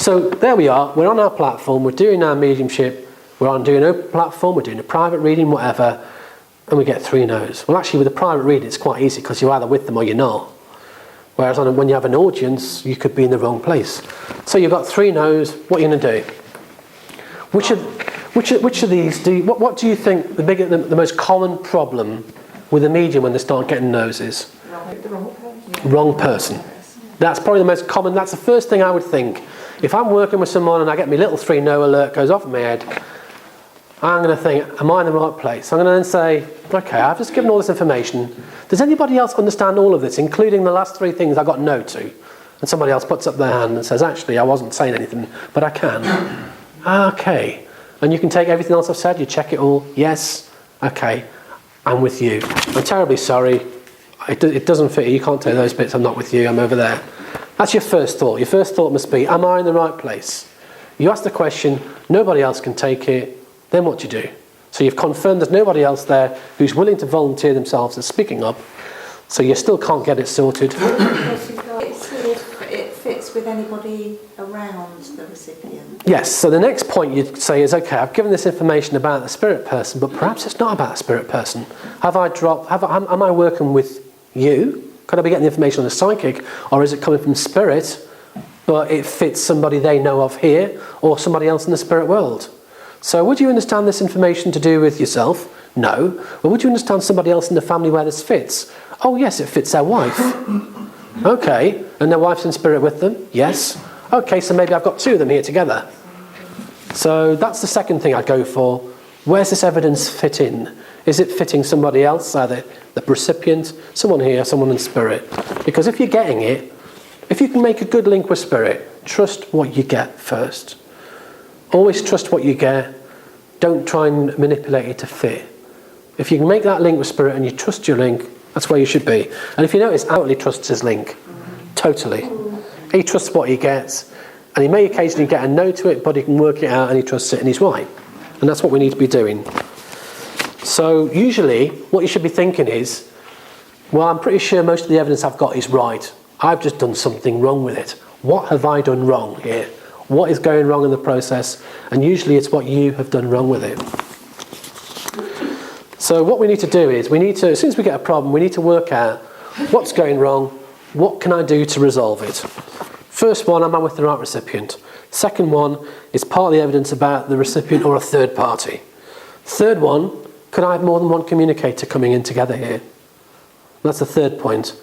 So there we are, we're on our platform, we're doing our mediumship, we're on doing an open platform, we're doing a private reading, whatever, and we get 3 no's. Well, actually, with a private reading, it's quite easy because you're either with them or you're not. Whereas when you have an audience, you could be in the wrong place. So you've got 3 no's, what are you going to do? Which of these what do you think the most common problem with a medium when they start getting no's is? Wrong person. That's probably the most common, that's the first thing I would think. If I'm working with someone and I get my little 3 no alert goes off in my head, I'm going to think, am I in the right place? I'm going to then say, okay, I've just given all this information. Does anybody else understand all of this, including the last 3 things I got no to? And somebody else puts up their hand and says, actually, I wasn't saying anything, but I can. Okay. And you can take everything else I've said, you check it all. Yes. Okay. I'm with you. I'm terribly sorry. It doesn't fit you. You can't take those bits. I'm not with you. I'm over there. That's your first thought. Your first thought must be, am I in the right place? You ask the question, nobody else can take it. Then what do you do? So you've confirmed there's nobody else there who's willing to volunteer themselves as speaking up. So you still can't get it sorted. It fits with anybody around the recipient. Yes, so the next point you'd say is, okay, I've given this information about the spirit person, but perhaps it's not about the spirit person. Am I working with you? Could I be getting the information on the psychic? Or is it coming from spirit, but it fits somebody they know of here, or somebody else in the spirit world? So would you understand this information to do with yourself? No. Or would you understand somebody else in the family where this fits? Oh yes, it fits their wife. Okay, and their wife's in spirit with them? Yes. Okay, so maybe I've got 2 of them here together. So that's the second thing I'd go for. Where's this evidence fit in? Is it fitting somebody else, either the recipient, someone here, someone in spirit? Because if you're getting it, if you can make a good link with spirit, trust what you get first. Always trust what you get. Don't try and manipulate it to fit. If you can make that link with spirit and you trust your link, that's where you should be. And if you notice, outwardly trusts his link. Totally. He trusts what he gets. And he may occasionally get a no to it, but he can work it out and he trusts it and he's right. And that's what we need to be doing. So usually, what you should be thinking is, well, I'm pretty sure most of the evidence I've got is right. I've just done something wrong with it. What have I done wrong here? What is going wrong in the process? And usually it's what you have done wrong with it. So what we need to do is, as soon as we get a problem, we need to work out what's going wrong, what can I do to resolve it. First one, am I with the right recipient? Second one is partly evidence about the recipient or a third party. Third one, could I have more than one communicator coming in together here? That's the third point.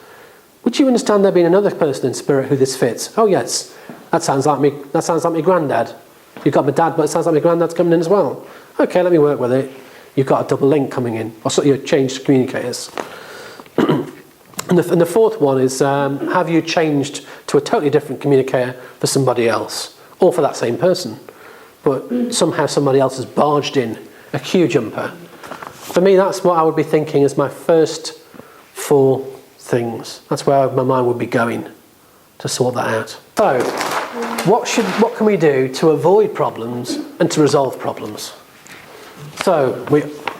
Would you understand there being another person in spirit who this fits? Oh yes, that sounds like me. That sounds like my granddad. You've got my dad, but it sounds like my granddad's coming in as well. Okay, let me work with it. You've got a double link coming in, or so you've changed communicators. and the fourth one is, have you changed to a totally different communicator for somebody else, or for that same person, but somehow somebody else has barged in, a queue jumper. For me, that's what I would be thinking as my first 4 things. That's where my mind would be going to sort that out. So, what can we do to avoid problems and to resolve problems? So,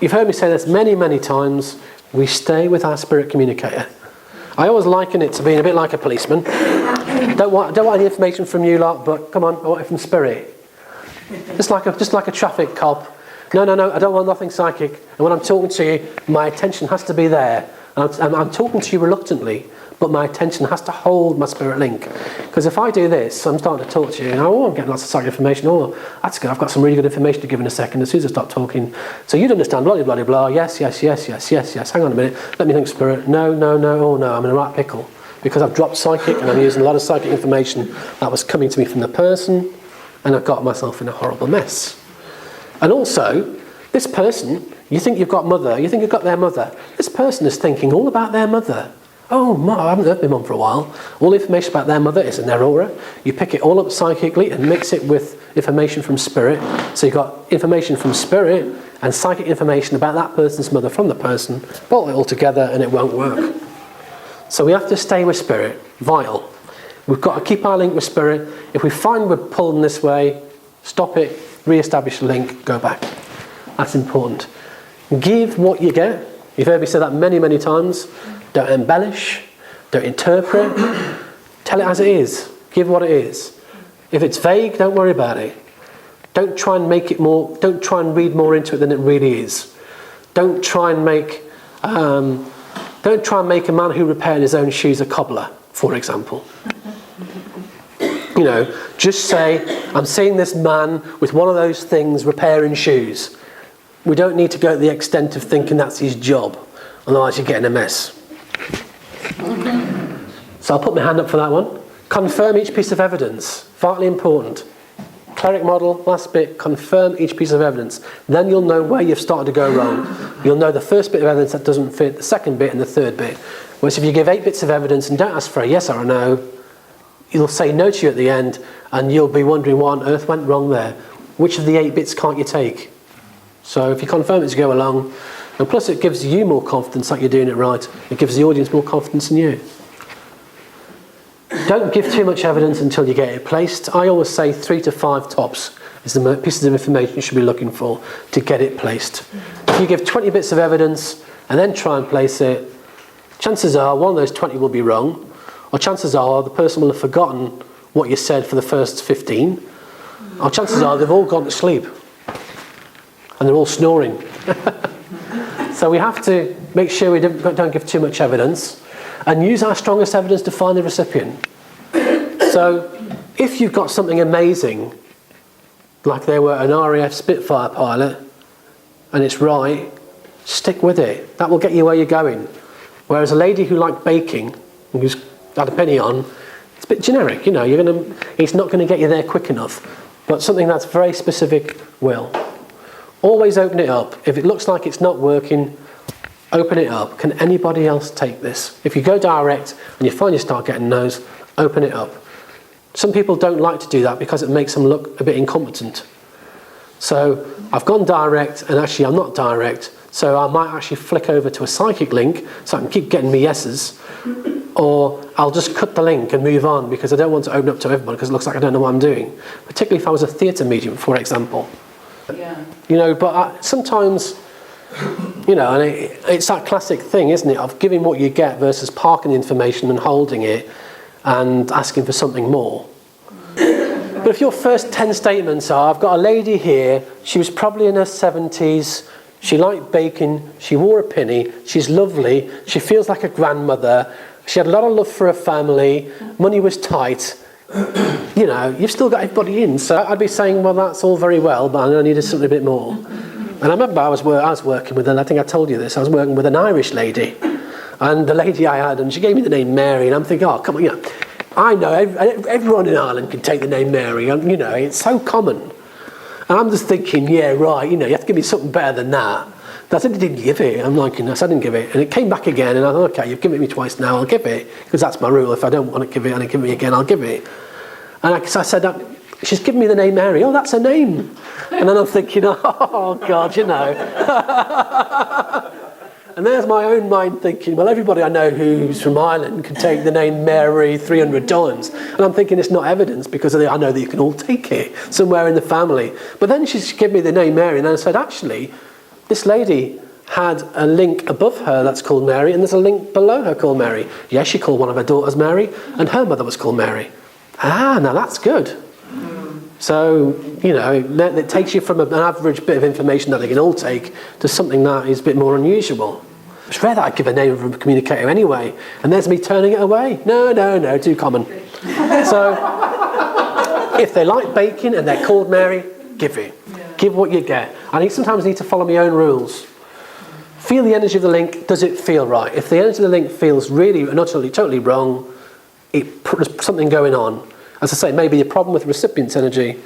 you've heard me say this many, many times, we stay with our spirit communicator. I always liken it to being a bit like a policeman. Don't want any information from you lot, but come on, I want it from spirit. Just like a traffic cop. No, I don't want nothing psychic. And when I'm talking to you, my attention has to be there. I'm talking to you reluctantly, but my attention has to hold my spirit link. Because if I do this, I'm starting to talk to you, and I'm getting lots of psychic information. Oh, that's good. I've got some really good information to give in a second. As soon as I start talking, so you'd understand. Blah blah blah blah. Yes. Hang on a minute. Let me think, spirit. No. Oh no, I'm in a right pickle because I've dropped psychic and I'm using a lot of psychic information that was coming to me from the person, and I've got myself in a horrible mess. And also, this person, you think you've got mother, you think you've got their mother. This person is thinking all about their mother. Oh, I haven't heard my mum for a while. All the information about their mother is in their aura. You pick it all up psychically and mix it with information from spirit. So you've got information from spirit and psychic information about that person's mother from the person. Bolt it all together and it won't work. So we have to stay with spirit. Vital. We've got to keep our link with spirit. If we find we're pulling this way, stop it, re-establish the link, go back. That's important. Give what you get. You've heard me say that many, many times. Don't embellish. Don't interpret. Tell it as it is. Give what it is. If it's vague, don't worry about it. Don't try and make it more. Don't try and read more into it than it really is. Don't try and make a man who repaired his own shoes a cobbler, for example. Just say, I'm seeing this man with one of those things repairing shoes. We don't need to go to the extent of thinking that's his job, otherwise you're getting a mess. So I'll put my hand up for that one. Confirm each piece of evidence. Vitally important. Cleric model, last bit, confirm each piece of evidence. Then you'll know where you've started to go wrong. You'll know the first bit of evidence that doesn't fit, the second bit and the third bit. Whereas if you give 8 bits of evidence and don't ask for a yes or a no, you'll say no to you at the end and you'll be wondering what on earth went wrong there. Which of the 8 bits can't you take? So if you confirm it as you go along, and plus it gives you more confidence that you're doing it right, it gives the audience more confidence in you. Don't give too much evidence until you get it placed. I always say 3 to 5 tops is the pieces of information you should be looking for to get it placed. If you give 20 bits of evidence and then try and place it, chances are one of those 20 will be wrong, or chances are the person will have forgotten what you said for the first 15, or chances are they've all gone to sleep and they're all snoring. So we have to make sure we don't give too much evidence and use our strongest evidence to find the recipient. So if you've got something amazing, like they were an RAF Spitfire pilot, and it's right, stick with it. That will get you where you're going. Whereas a lady who liked baking, and who's had a penny on, it's a bit generic, it's not going to get you there quick enough. But something that's very specific will. Always open it up. If it looks like it's not working, open it up. Can anybody else take this? If you go direct and you find you start getting no's, open it up. Some people don't like to do that because it makes them look a bit incompetent. So I've gone direct and actually I'm not direct, so I might actually flick over to a psychic link so I can keep getting me yeses, or I'll just cut the link and move on because I don't want to open up to everybody because it looks like I don't know what I'm doing, particularly if I was a theatre medium, for example. Yeah. Sometimes, and it's that classic thing, isn't it, of giving what you get versus parking the information and holding it and asking for something more. But if your first 10 statements are, I've got a lady here, she was probably in her 70s, she liked baking, she wore a pinny, she's lovely, she feels like a grandmother, she had a lot of love for her family, money was tight, you've still got everybody in. So I'd be saying, well, that's all very well, but I needed something a bit more. And I remember I was working with, and I think I told you this, I was working with an Irish lady. And the lady I had, and she gave me the name Mary, and I'm thinking, oh, come on, I know everyone in Ireland can take the name Mary, and it's so common. And I'm just thinking, yeah, right, you have to give me something better than that. And I said, I didn't give it. I'm like, I said I didn't give it. And it came back again, and I thought, okay, you've given it me twice now, I'll give it. Because that's my rule. If I don't want to give it and it give me again, I'll give it. And I said, she's given me the name Mary. Oh, that's her name. And then I'm thinking, oh, God, And there's my own mind thinking, well, everybody I know who's from Ireland can take the name Mary 300 times. And I'm thinking it's not evidence because I know that you can all take it somewhere in the family. But then she's given me the name Mary, and then I said, actually, this lady had a link above her that's called Mary, and there's a link below her called Mary. Yes, she called one of her daughters Mary, and her mother was called Mary. Ah, now that's good. So, it takes you from an average bit of information that they can all take to something that is a bit more unusual. It's rare that I give a name of a communicator anyway, and there's me turning it away. No, too common. So, if they like baking and they're called Mary, give it. Give what you get. I sometimes need to follow my own rules. Feel the energy of the link. Does it feel right? If the energy of the link feels really and utterly, totally wrong, there's something going on. As I say, maybe a problem with the recipient's energy,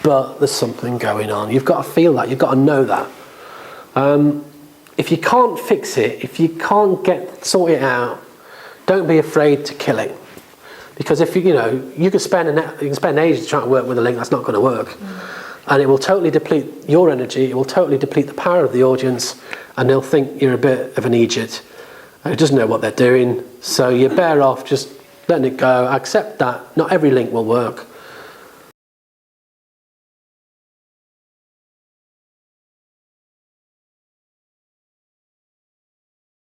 but there's something going on. You've got to feel that. You've got to know that. If you can't fix it, if you can't sort it out, don't be afraid to kill it. Because if you can spend ages trying to work with a link that's not going to work. And it will totally deplete your energy, it will totally deplete the power of the audience, and they'll think you're a bit of an idiot who doesn't know what they're doing. So you're better off just letting it go, accept that not every link will work,